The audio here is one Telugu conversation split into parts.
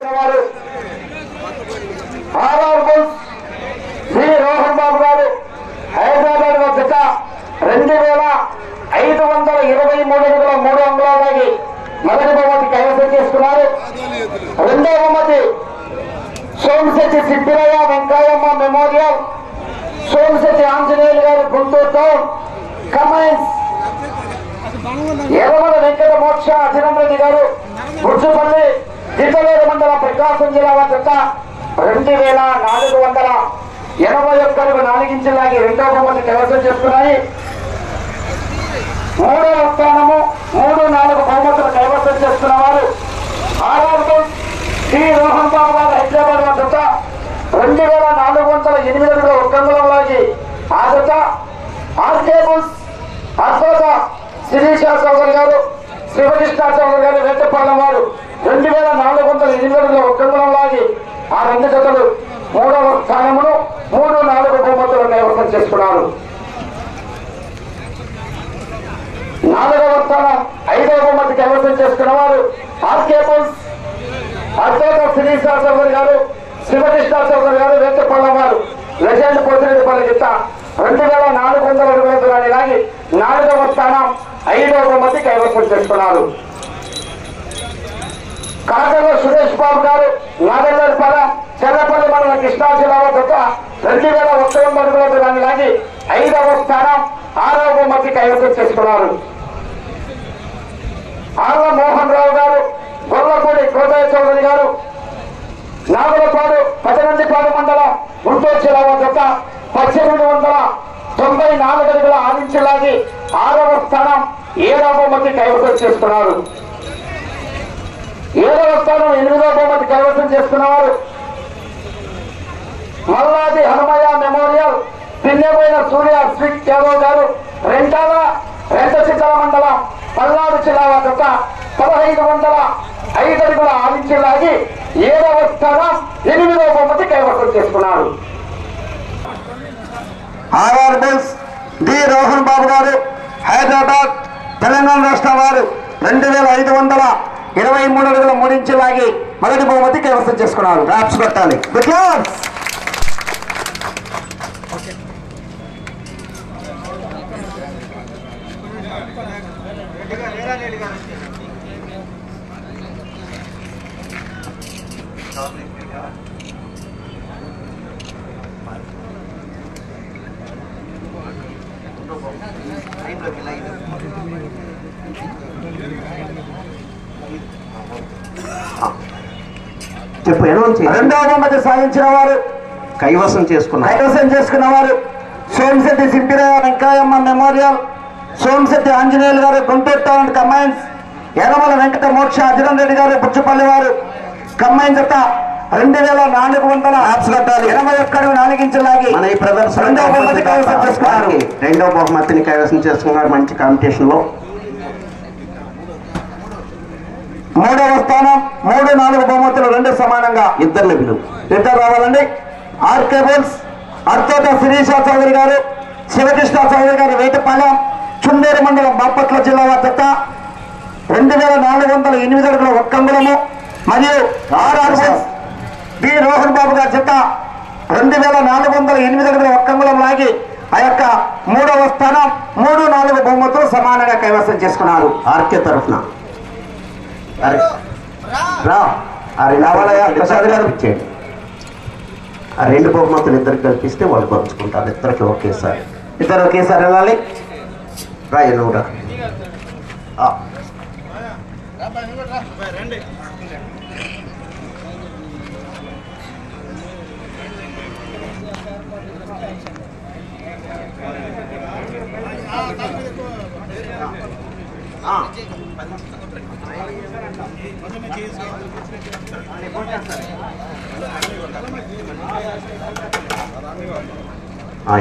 రోహన్ బాబు గారు హైదరాబాద్ వద్ద 2523 అడుగుల 3 అంగుళాలకి మొదటి బహుమతి కైవసం చేసుకున్నారు. రెండవ బహుమతి సోమశెట్టి సిద్ధిరయ్య వెంకయ్యమ్మ మెమోరియల్ సోమశెట్టి ఆంజనేయులు గారు గుంటూరు టౌన్ కమైన్స్ ఎర్రమల వెంకట మోక్ష అజిరం రెడ్డి గారు గుర్జుపల్లి జితలేరు మండలం ప్రకాశం జిల్లా వద్ద 2481 అడుగు 4 ఇంచులకి రెండవ బహుమతి కైవసం చేసుకున్నాయి. మూడవ స్థానము 3-4 బహుమతులు కైవసం చేస్తున్న వారు రోహన్ బాబు గారు హైదరాబాద్ వద్ద 2408 అడుగుల 1 అంగుళంలోకి ఆ జత ఆర్కేబుల్స్ అద్భుత శిరీష చౌదరి గారు శివకృష్ణ చౌదరి గారు వేటపాలెం వారు 2408 అడుగుల 1 అంగుళంలోకి ఆ రెండు జతలు మూడవ స్థానమును 3-4 బహుమతులు కైవసం చేసుకున్నారు. నాలుగవ స్థానం 5వ బహుమతి కైవసం చేసుకున్న వారు ఆర్కేబుల్స్ అద్భుత శిరీష చౌదరి గారు శివకృష్ణ చౌదరి గారు వేటపాలెం వారు లెజెండ్ పోతిరెడ్డిపల్లి జిత్త 2400 అడుగుల దూరాన్ని లాగి 4వ స్థానం 5వ బహుమతి కైవసం చేసుకున్నారు. కాకర్ల సురేష్ బాబు గారు నాగల్లపాలెం చెర్లపల్లి మండలం కృష్ణా జిల్లా వద్ద 2100 అడుగుల దూరాన్ని లాగి 5వ స్థానం 6వ బహుమతి కైవసం చేసుకున్నారు. ఆళ్ల మోహన్ రావు గారు గొల్లపూడి కోటయ్య చౌదరి గారు నాగులపాడు పదనందిపాడు మండలం గుంటూరు జిల్లా వద్ద 1894 అడుగుల 6 ఇంచులాగి 6వ స్థానం 7వ బహుమతి కైవసం చేసుకున్నారు. 7వ స్థానం 8వ బహుమతి కైవసం చేసుకున్నవారు మల్లాది హనుమయ్య మెమోరియల్ పిన్నెపోయిన సూర్య స్విక్ యాదవ్ గారు రెంటచిత్తల మండలం పల్నాడు జిల్లా వద్ద 1505 అడుగుల 6 ఇంచులాగి 7వ స్థానం 8వ బహుమతి కైవసం చేసుకున్నారు. రోహన్ బాబు గారు హైదరాబాద్ తెలంగాణ రాష్ట్రం వారు 2523 అడుగుల 3 ఇంచులాగి మొదటి బహుమతి కైవసం చేసుకున్నారు. ర్యాప్స్ కొట్టాలి. చెప్పు. రెండవ బహుమతి సాధించిన వారు కైవసం చేసుకున్న వారు సోమశెట్టి సిద్ధిరయ్య వెంకయ్యమ్మ మెమోరియల్ సోమశెట్టి ఆంజనేయులు గారు గుంటూరు టౌన్ కమైన్స్ ఎర్రమల వెంకట మోక్ష అజిరం రెడ్డి గారు బుచ్చుపల్లి వారు కమైన్స్ జత 2400 ఆప్స్ కట్టాలి 21 అడుగు 4 ఇంచులాగి మన ఈ ప్రదర్శన రెండవ బహుమతి కైవసం చేసుకున్నారు. రెండవ బహుమతిని కైవసం చేసుకున్నారు. మంచి కాంపిటీషన్ లో మూడవ స్థానం 3-4 బహుమతులు 2 సమానంగా ఇద్దరు రావాలండి. ఆర్కేబుల్స్ అర్చోట శిరీష చౌదరి గారు శివకృష్ణ చౌదరి గారు వేటపాలెం చుండేరు మండలం బాపట్ల జిల్లా వద్ద 2408 అడుగుల 1 అంగుళము మరియు రోహన్ బాబు గారి జత 2408 అడుగుల 1 అంగుళం లాగి ఆ యొక్క 3వ స్థానం 3-4 బహుమతులు సమానంగా కైవసం చేసుకున్నారు. ఆర్కే తరఫున ప్రసాద్ గారు ఇచ్చేయండి. ఆ 2 బహుమతులు ఇద్దరికి కల్పిస్తే వాళ్ళు పంచుకుంటారు. ఇద్దరికి ఒకేసారి వెళ్ళాలి. నువ్వు రా.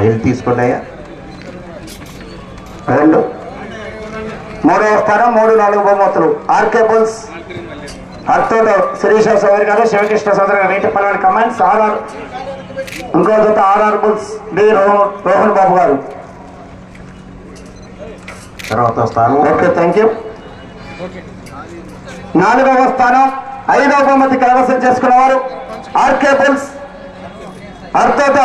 వెళ్ళి తీసుకున్నాయా. 3వ స్థానం 3-4 బహుమతులు ఆర్కేబుల్స్ అర్తోట శిరీష చౌదరి గారు శివకృష్ణ చౌదరి గారు వేటపాలెం కమాండ్స్ ఇంకో జత ఆర్ఆర్బుల్స్ రోహన్ బాబు గారు తర్వాత స్థానం. Okay, thank you. 4వ స్థానం 5వ బహుమతి కైవసం చేసుకున్నవారు ఆర్కే బుల్స్ అర్తోట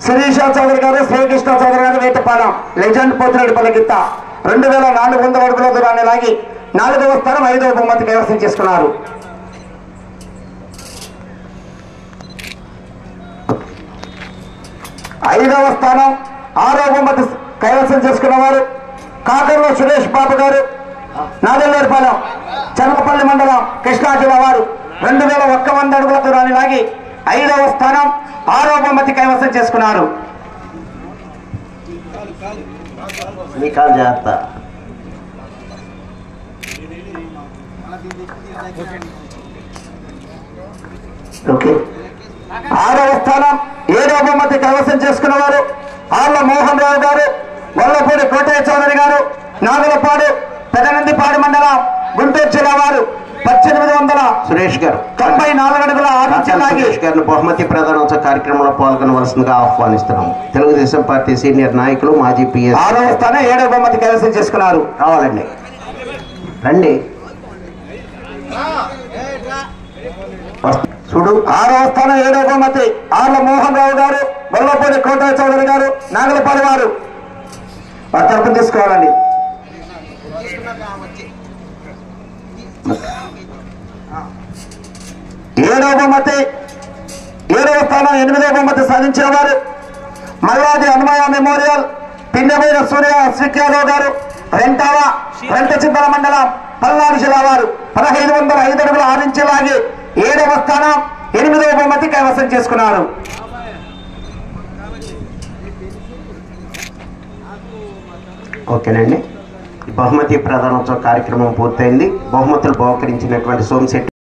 శిరీష చౌదరి గారు, శ్రీకృష్ణ చౌదరి గారు, వేటపాలెం లెజెండ్ పోతిరెడ్డిపల్లి గిత్త 2400 అడుగుల దూరాన్ని లాగి 4వ స్థానం 5వ బహుమతి కైవసం చేసుకున్నారు. 5వ స్థానం 6వ బహుమతి కైవసం చేసుకున్నవారు కాకర్లో సురేష్ బాబు గారు, నాదెల్లేరుపాలెం చర్లపల్లి మండలం కృష్ణా జిల్లా వారు 2100 అడుగుల దూరాన్ని లాగి 5వ స్థానం 6వ బహుమతి కైవసం చేసుకున్నారు. జాగ్రత్త. ఓకే. 6వ స్థానం 7వ బహుమతి కైవసం చేసుకున్నవారు ఆర్ల మోహన్ రావు గారు, వల్లపూడి కోటయ్య చౌదరి గారు, నాగులపాడు పెదనందిపాడు మండలం గుంటూరు జిల్లా వారు 1800 సురేష్ గారు 94 అడుగుల సురేష్ గారిని బహుమతి ప్రదానోత్సవ కార్యక్రమంలో పాల్గొనవలసిందిగా ఆహ్వానిస్తున్నాము. తెలుగుదేశం పార్టీ సీనియర్ నాయకులు మాజీ PS. 6వ స్థానం 7వ బహుమతి కైవసం చేసుకున్నారు. రావాలండి, రండి చూడు. 6వ స్థానం 7వ బహుమతి ఆర్ల మోహన్ రావు గారు, వల్లపూడి కోటయ్య చౌదరి గారు, నాగులపాడు వారు వారి తరపున తీసుకోవాలండి. 7వ బహుమతి 7వ స్థానం 8వ బహుమతి సాధించిన వారు మల్లాది హనుమయ్య మెమోరియల్ పిన్నమైన సూర్య శ్రీకారావు గారు, రెంటచింతల మండలం పల్నాడు జిల్లా వారు 1505 అడుగుల 6 ఇంచులు లాగి 7వ స్థానం 8వ బహుమతి కైవసం చేసుకున్నారు. ఓకేనండి, బహుమతి ప్రదానోత్సవ కార్యక్రమం పూర్తయింది. బహుమతులు బహుకరించినటువంటి సోమశెట్టి